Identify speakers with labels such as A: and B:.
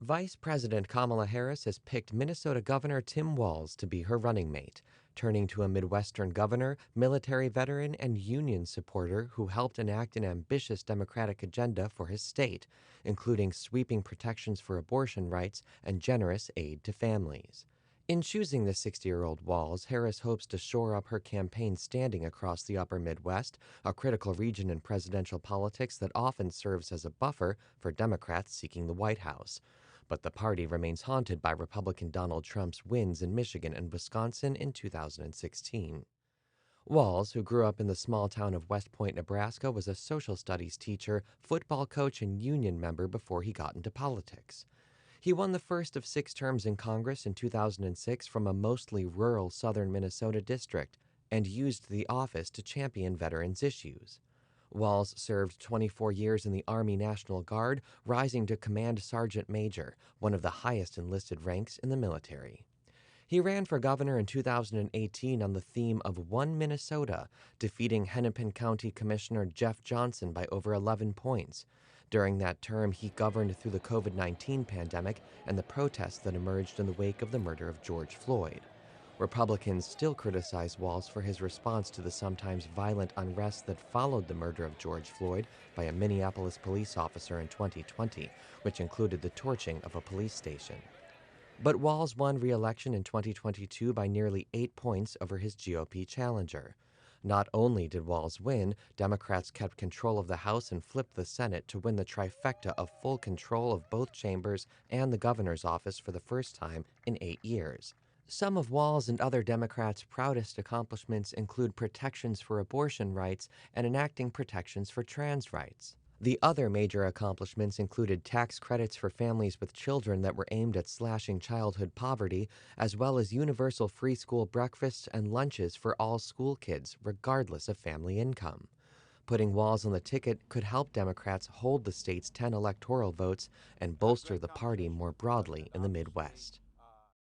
A: Vice President Kamala Harris has picked Minnesota Governor Tim Walz to be her running mate, turning to a Midwestern governor, military veteran, and union supporter who helped enact an ambitious Democratic agenda for his state, including sweeping protections for abortion rights and generous aid to families. In choosing the 60-year-old Walz, Harris hopes to shore up her campaign standing across the upper Midwest, a critical region in presidential politics that often serves as a buffer for Democrats seeking the White House. But the party remains haunted by Republican Donald Trump's wins in Michigan and Wisconsin in 2016. Walz, who grew up in the small town of West Point, Nebraska, was a social studies teacher, football coach, and union member before he got into politics. He won the first of 6 terms in Congress in 2006 from a mostly rural southern Minnesota district and used the office to champion veterans' issues. Walz served 24 years in the Army National Guard, rising to Command Sergeant Major, one of the highest enlisted ranks in the military. He ran for governor in 2018 on the theme of One Minnesota, defeating Hennepin County Commissioner Jeff Johnson by over 11 points. During that term, he governed through the COVID-19 pandemic and the protests that emerged in the wake of the murder of George Floyd. Republicans still criticize Walz for his response to the sometimes violent unrest that followed the murder of George Floyd by a Minneapolis police officer in 2020, which included the torching of a police station. But Walz won re-election in 2022 by nearly 8 points over his GOP challenger. Not only did Walz win, Democrats kept control of the House and flipped the Senate to win the trifecta of full control of both chambers and the governor's office for the first time in 8 years. Some of Walz and other Democrats' proudest accomplishments include protections for abortion rights and enacting protections for trans rights. The other major accomplishments included tax credits for families with children that were aimed at slashing childhood poverty, as well as universal free school breakfasts and lunches for all school kids, regardless of family income. Putting Walz on the ticket could help Democrats hold the state's 10 electoral votes and bolster the party more broadly in the Midwest.